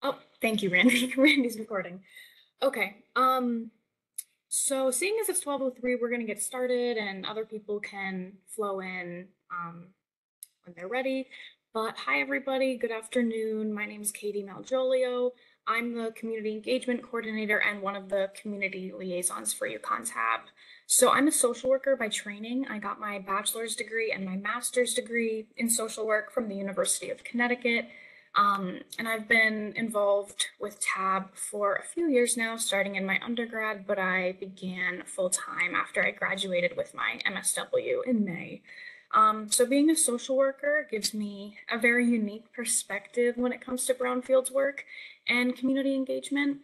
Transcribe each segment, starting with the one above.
Oh, thank you, Randy. Randy's recording. Okay. So seeing as it's 12:03, we're gonna get started and other people can flow in when they're ready. But hi everybody, good afternoon. My name is Katie Malgiolio. I'm the community engagement coordinator and one of the community liaisons for UConn Tab. So I'm a social worker by training. I got my bachelor's degree and my master's degree in social work from the University of Connecticut. And I've been involved with TAB for a few years now, starting in my undergrad, but I began full time after I graduated with my MSW in May. So being a social worker gives me a very unique perspective when it comes to brownfields work and community engagement.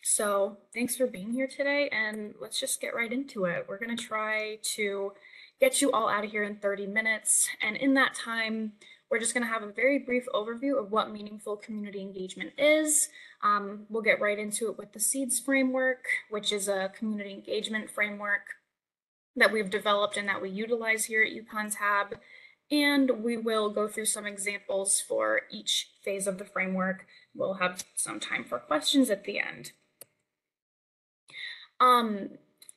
So thanks for being here today, and let's just get right into it. We're going to try to get you all out of here in 30 minutes, and in that time, we're just going to have a very brief overview of what meaningful community engagement is. We'll get right into it with the SEEDS framework, which is a community engagement framework that we've developed and that we utilize here at UConn Tab. And we will go through some examples for each phase of the framework. We'll have some time for questions at the end. Um,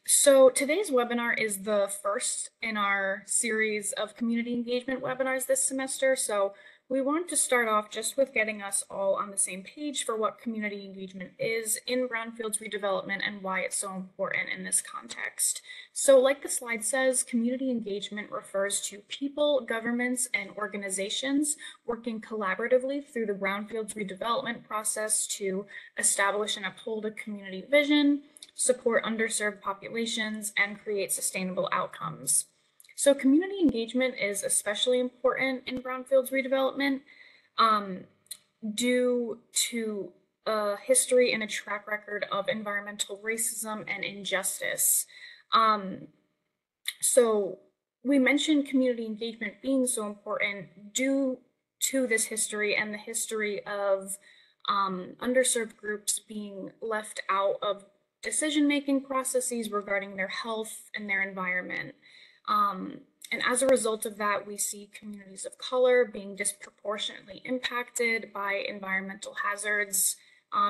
so today's webinar is the first in our series of community engagement webinars this semester. So we want to start off just with getting us all on the same page for what community engagement is in brownfields redevelopment and why it's so important in this context. So like the slide says, community engagement refers to people, governments, and organizations working collaboratively through the brownfields redevelopment process to establish and uphold a community vision, support underserved populations, and create sustainable outcomes. So community engagement is especially important in brownfields redevelopment due to a history and a track record of environmental racism and injustice. So we mentioned community engagement being so important due to this history and the history of underserved groups being left out of decision-making processes regarding their health and their environment. And as a result of that, we see communities of color being disproportionately impacted by environmental hazards,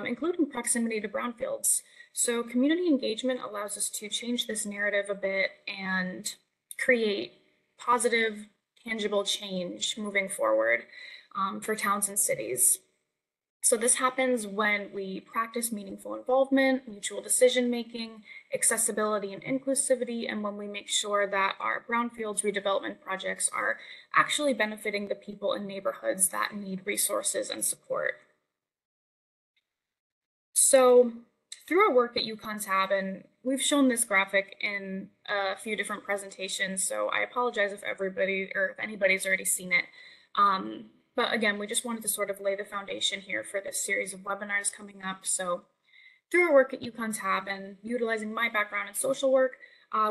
including proximity to brownfields. So community engagement allows us to change this narrative a bit and create positive, tangible change moving forward for towns and cities. So this happens when we practice meaningful involvement, mutual decision-making, accessibility and inclusivity, and when we make sure that our brownfields redevelopment projects are actually benefiting the people in neighborhoods that need resources and support. So through our work at UConn Tab, and we've shown this graphic in a few different presentations, so I apologize if everybody or if anybody's already seen it. But again, we just wanted to sort of lay the foundation here for this series of webinars coming up. So through our work at UConn Tab and utilizing my background in social work,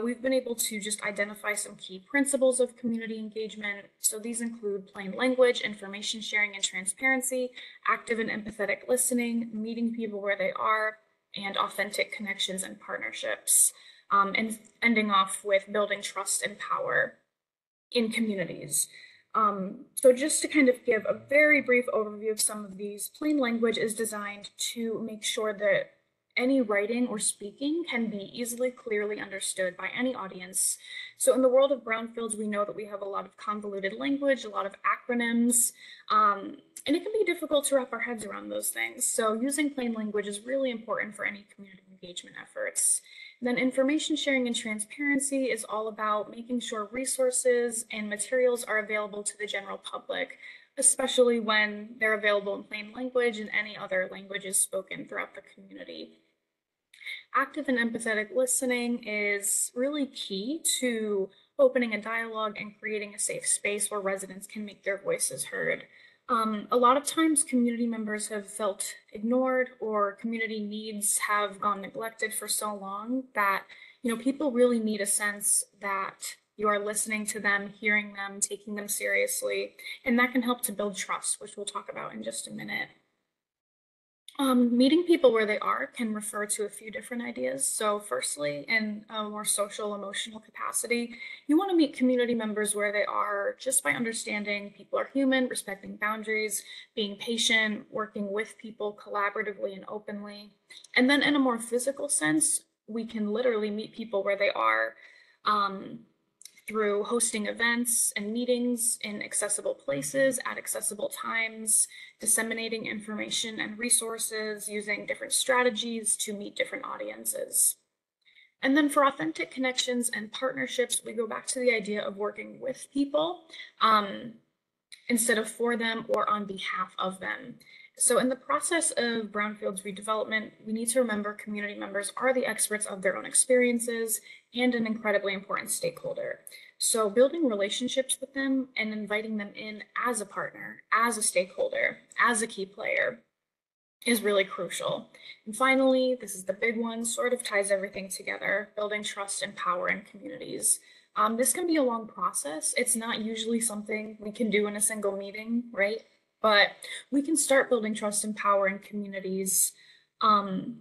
we've been able to just identify some key principles of community engagement. So these include plain language, information sharing and transparency, active and empathetic listening, meeting people where they are, and authentic connections and partnerships, and ending off with building trust and power in communities. So just to kind of give a very brief overview of some of these, plain language is designed to make sure that any writing or speaking can be easily, clearly understood by any audience. So in the world of brownfields, we know that we have a lot of convoluted language, a lot of acronyms, and it can be difficult to wrap our heads around those things. So using plain language is really important for any community engagement efforts. Then information sharing and transparency is all about making sure resources and materials are available to the general public, especially when they're available in plain language and any other languages spoken throughout the community. Active and empathetic listening is really key to opening a dialogue and creating a safe space where residents can make their voices heard. A lot of times community members have felt ignored or community needs have gone neglected for so long that, people really need a sense that you are listening to them, hearing them, taking them seriously, and that can help to build trust, which we'll talk about in just a minute. Meeting people where they are can refer to a few different ideas. So, firstly, in a more social, emotional capacity, you want to meet community members where they are just by understanding people are human, respecting boundaries, being patient, working with people collaboratively and openly. And then, in a more physical sense, we can literally meet people where they are. Um, through hosting events and meetings in accessible places at accessible times, disseminating information and resources, using different strategies to meet different audiences. And then for authentic connections and partnerships, we go back to the idea of working with people instead of for them or on behalf of them. So in the process of brownfields redevelopment, we need to remember community members are the experts of their own experiences and an incredibly important stakeholder. So building relationships with them and inviting them in as a partner, as a stakeholder, as a key player is really crucial. And finally, this is the big one, sort of ties everything together, building trust and power in communities. This can be a long process. It's not usually something we can do in a single meeting, right? But we can start building trust and power in communities um,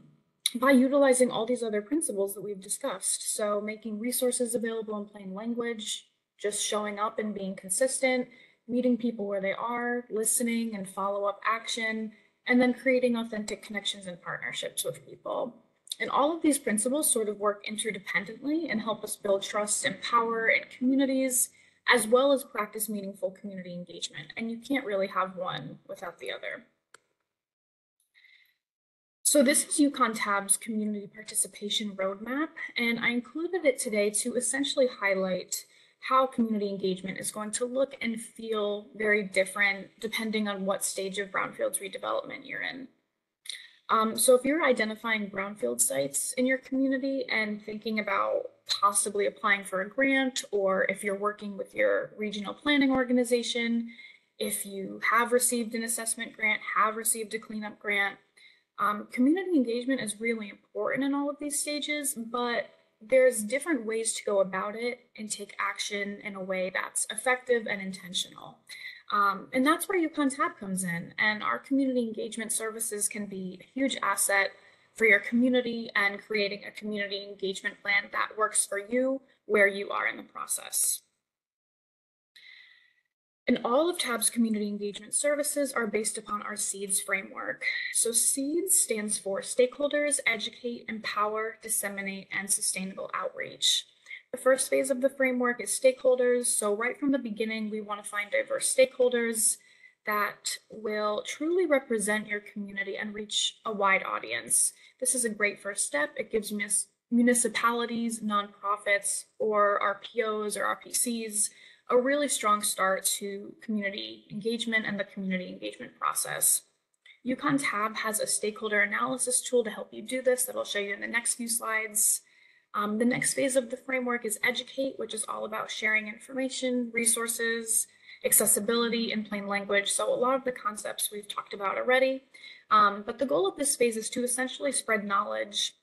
by utilizing all these other principles that we've discussed. So making resources available in plain language, just showing up and being consistent, meeting people where they are, listening and follow-up action, and then creating authentic connections and partnerships with people. And all of these principles sort of work interdependently and help us build trust and power in communities, as well as practice meaningful community engagement. And you can't really have one without the other. So this is UConn Tab's community participation roadmap, and I included it today to essentially highlight how community engagement is going to look and feel very different depending on what stage of brownfields redevelopment you're in. So if you're identifying brownfield sites in your community and thinking about possibly applying for a grant, or if you're working with your regional planning organization, if you have received an assessment grant, have received a cleanup grant, community engagement is really important in all of these stages, but there's different ways to go about it and take action in a way that's effective and intentional. And that's where UConn Tab comes in, and our community engagement services can be a huge asset for your community and creating a community engagement plan that works for you where you are in the process. And all of TAB's community engagement services are based upon our SEEDS framework. So SEEDS stands for Stakeholders, Educate, Empower, Disseminate, and Sustainable Outreach. The first phase of the framework is stakeholders. So right from the beginning, we want to find diverse stakeholders that will truly represent your community and reach a wide audience. This is a great first step. It gives municipalities, nonprofits, or RPOs or RPCs a really strong start to community engagement and the community engagement process. UConn Tab has a stakeholder analysis tool to help you do this that I'll show you in the next few slides. The next phase of the framework is Educate, which is all about sharing information, resources, accessibility in plain language. So a lot of the concepts we've talked about already. But the goal of this phase is to essentially spread knowledge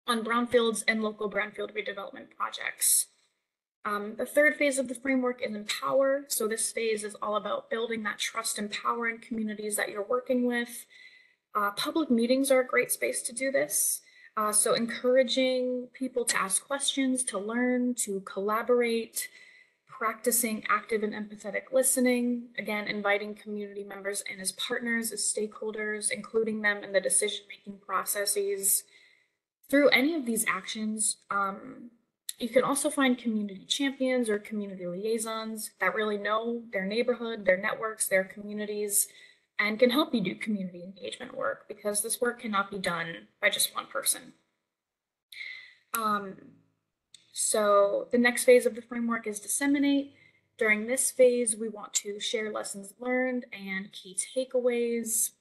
on brownfields and local brownfield redevelopment projects. The third phase of the framework is Empower. So this phase is all about building that trust and power in communities that you're working with. Public meetings are a great space to do this. So encouraging people to ask questions, to learn, to collaborate, practicing active and empathetic listening, again, inviting community members in as partners, as stakeholders, including them in the decision-making processes. Through any of these actions, you can also find community champions or community liaisons that really know their neighborhood, their networks, their communities, and can help you do community engagement work, because this work cannot be done by just one person. So the next phase of the framework is Disseminate. During this phase, we want to share lessons learned and key takeaways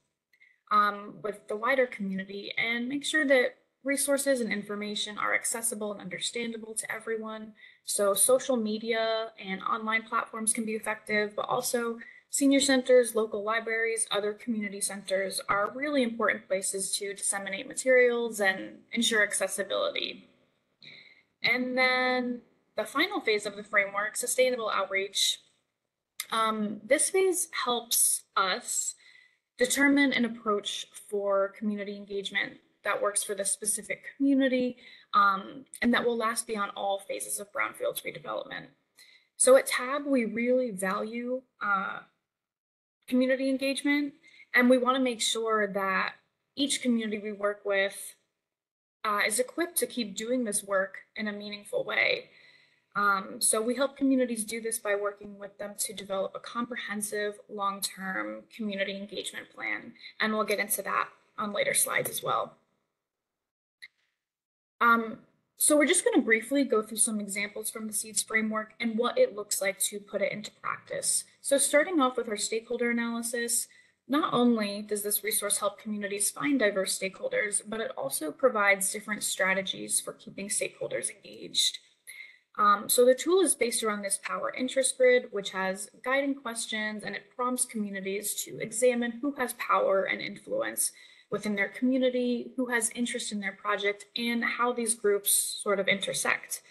with the wider community and make sure that resources and information are accessible and understandable to everyone. So social media and online platforms can be effective, but also senior centers, local libraries, other community centers are really important places to disseminate materials and ensure accessibility. And then the final phase of the framework, sustainable outreach. This phase helps us determine an approach for community engagement that works for the specific community, and that will last beyond all phases of brownfields redevelopment. So at TAB, we really value community engagement, and we want to make sure that each community we work with is equipped to keep doing this work in a meaningful way. So we help communities do this by working with them to develop a comprehensive long-term community engagement plan, and we'll get into that on later slides as well. So we're just going to briefly go through some examples from the SEEDS framework and what it looks like to put it into practice. So starting off with our stakeholder analysis, not only does this resource help communities find diverse stakeholders, but it also provides different strategies for keeping stakeholders engaged. So the tool is based around this power interest grid, which has guiding questions, and it prompts communities to examine who has power and influence within their community, who has interest in their project, and how these groups sort of intersect.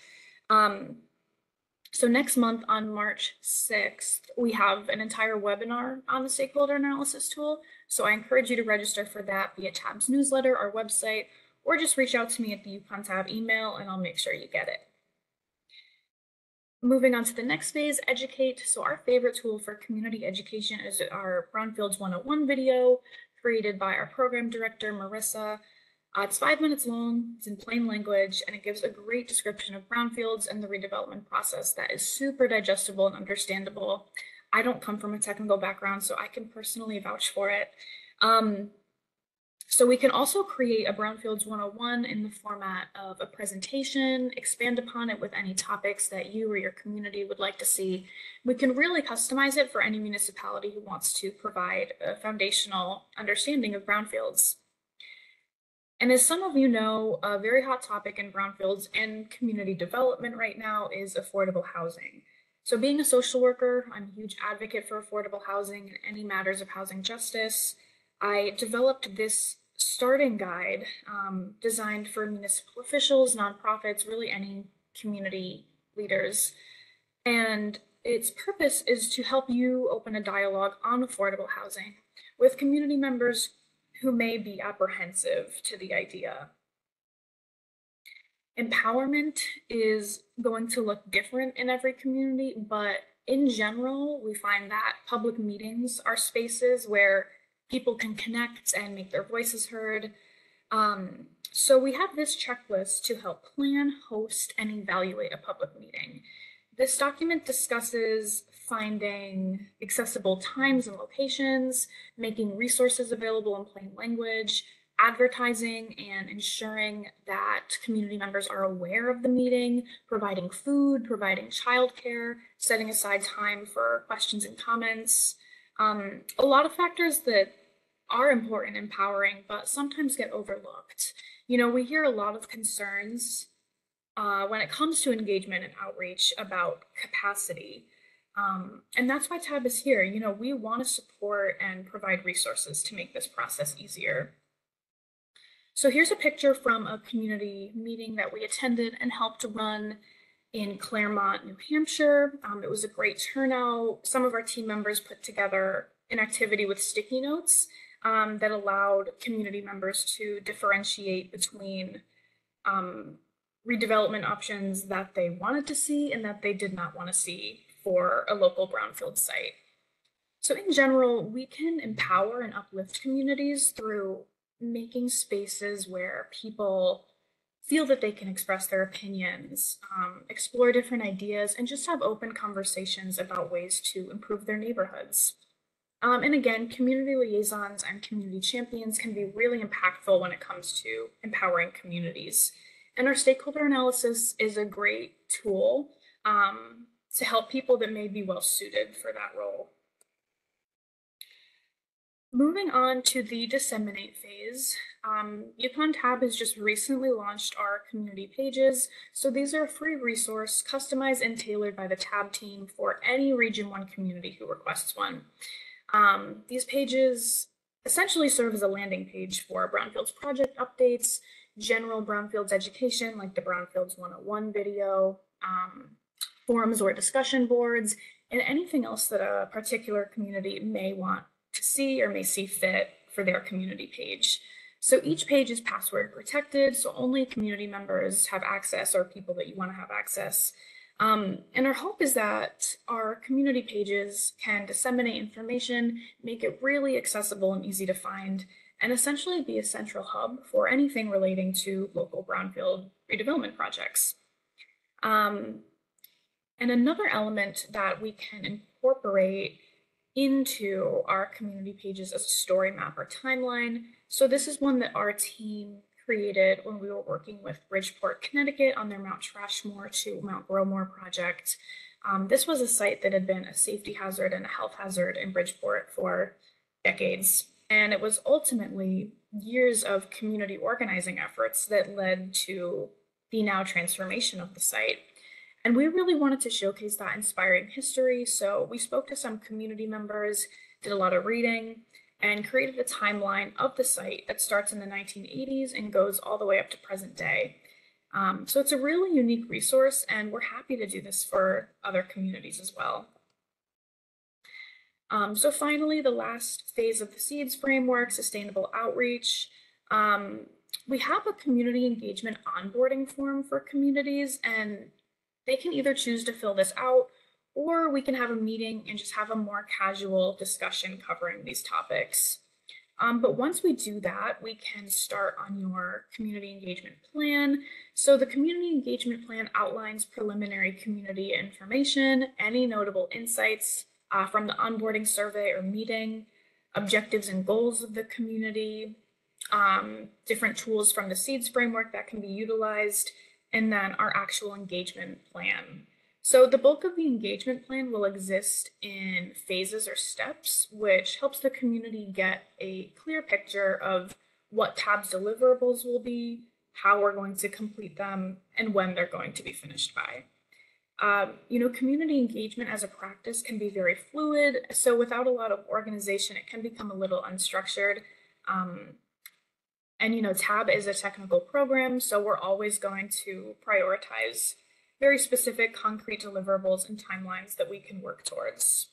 So next month on March 6th, we have an entire webinar on the stakeholder analysis tool. So I encourage you to register for that via TAB's newsletter, our website, or just reach out to me at the UConn TAB email and I'll make sure you get it. Moving on to the next phase, educate. So our favorite tool for community education is our Brownfields 101 video created by our program director, Marissa. It's 5 minutes long, it's in plain language, and it gives a great description of brownfields and the redevelopment process that is super digestible and understandable. I don't come from a technical background, so I can personally vouch for it. So we can also create a Brownfields 101 in the format of a presentation, expand upon it with any topics that you or your community would like to see. We can really customize it for any municipality who wants to provide a foundational understanding of brownfields. And as some of you know, a very hot topic in brownfields and community development right now is affordable housing. So being a social worker, I'm a huge advocate for affordable housing and any matters of housing justice. I developed this starting guide designed for municipal officials, nonprofits, really any community leaders. And its purpose is to help you open a dialogue on affordable housing with community members who may be apprehensive to the idea. Empowerment is going to look different in every community, but in general, we find that public meetings are spaces where people can connect and make their voices heard. So we have this checklist to help plan, host, and evaluate a public meeting. This document discusses finding accessible times and locations, making resources available in plain language, advertising and ensuring that community members are aware of the meeting, providing food, providing childcare, setting aside time for questions and comments. A lot of factors that are important and empowering, but sometimes get overlooked. You know, we hear a lot of concerns when it comes to engagement and outreach about capacity. And that's why TAB is here. You know, we want to support and provide resources to make this process easier. So here's a picture from a community meeting that we attended and helped run in Claremont, New Hampshire. It was a great turnout. Some of our team members put together an activity with sticky notes that allowed community members to differentiate between redevelopment options that they wanted to see and that they did not want to see for a local brownfield site. So in general, we can empower and uplift communities through making spaces where people feel that they can express their opinions, explore different ideas, and just have open conversations about ways to improve their neighborhoods. And again, community liaisons and community champions can be really impactful when it comes to empowering communities. And our stakeholder analysis is a great tool to help people that may be well suited for that role. Moving on to the disseminate phase, UConn TAB has just recently launched our community pages. So these are a free resource customized and tailored by the TAB team for any Region 1 community who requests one. These pages essentially serve as a landing page for Brownfields project updates, general Brownfields education like the Brownfields 101 video, forums or discussion boards, and anything else that a particular community may want to see or may see fit for their community page. So each page is password protected, so only community members have access or people that you want to have access. And our hope is that our community pages can disseminate information, make it really accessible and easy to find, and essentially be a central hub for anything relating to local brownfield redevelopment projects. And another element that we can incorporate into our community pages is a story map or timeline. So this is one that our team created when we were working with Bridgeport, Connecticut on their Mount Trashmore to Mount Growmore project. This was a site that had been a safety hazard and a health hazard in Bridgeport for decades. And it was ultimately years of community organizing efforts that led to the now transformation of the site. And we really wanted to showcase that inspiring history. So we spoke to some community members, did a lot of reading, and created a timeline of the site that starts in the 1980s and goes all the way up to present day. So it's a really unique resource, and we're happy to do this for other communities as well. So finally, the last phase of the SEEDS framework, sustainable outreach. We have a community engagement onboarding form for communities, and they can either choose to fill this out, or we can have a meeting and just have a more casual discussion covering these topics. But once we do that, we can start on your community engagement plan. So the community engagement plan outlines preliminary community information, any notable insights from the onboarding survey or meeting, objectives and goals of the community, different tools from the SEEDS framework that can be utilized, and then our actual engagement plan. So the bulk of the engagement plan will exist in phases or steps, which helps the community get a clear picture of what TAB's deliverables will be, how we're going to complete them, and when they're going to be finished by. Community engagement as a practice can be very fluid, so without a lot of organization, it can become a little unstructured. And TAB is a technical program, so we're always going to prioritize very specific concrete deliverables and timelines that we can work towards.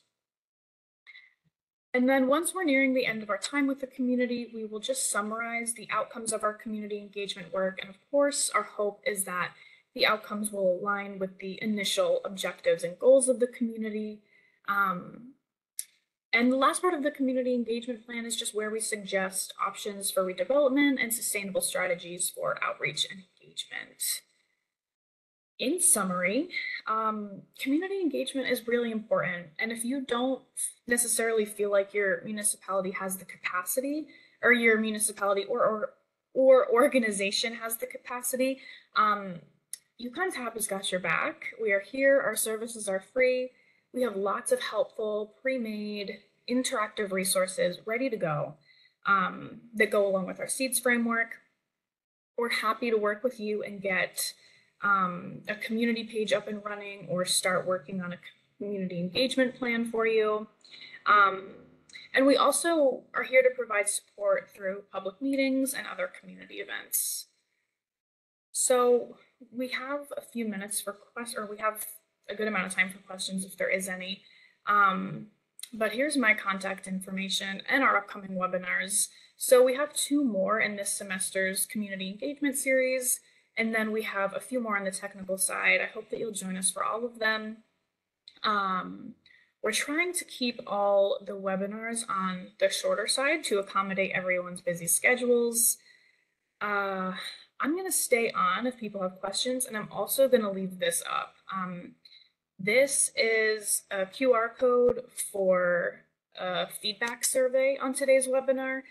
And then once we're nearing the end of our time with the community, we will just summarize the outcomes of our community engagement work. And of course, our hope is that the outcomes will align with the initial objectives and goals of the community. And the last part of the community engagement plan is just where we suggest options for redevelopment and sustainable strategies for outreach and engagement. In summary, community engagement is really important. And if you don't necessarily feel like your municipality has the capacity, or your municipality or organization has the capacity, UConn TAB has got your back. We are here, our services are free. We have lots of helpful, pre-made, interactive resources ready to go that go along with our SEEDS framework. We're happy to work with you and get a community page up and running, or start working on a community engagement plan for you. And we also are here to provide support through public meetings and other community events. So we have a few minutes for questions, or we have a good amount of time for questions if there is any. But here's my contact information and our upcoming webinars. So we have 2 more in this semester's community engagement series, and then we have a few more on the technical side. I hope that you'll join us for all of them. We're trying to keep all the webinars on the shorter side to accommodate everyone's busy schedules. I'm going to stay on if people have questions, and I'm also going to leave this up. This is a QR code for a feedback survey on today's webinar.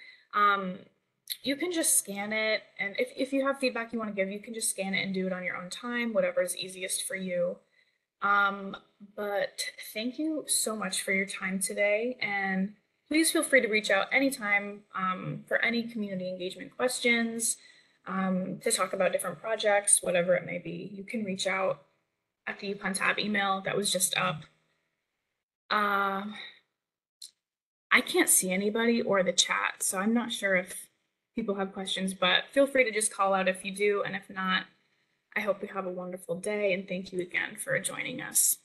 You can just scan it, and if you have feedback you want to give, you can just scan it and do it on your own time, whatever is easiest for you. But thank you so much for your time today, and please feel free to reach out anytime for any community engagement questions, to talk about different projects, whatever it may be. You can reach out at the UConn TAB email that was just up. I can't see anybody or the chat, so I'm not sure if people have questions, but feel free to just call out if you do, and if not, I hope you have a wonderful day, and thank you again for joining us.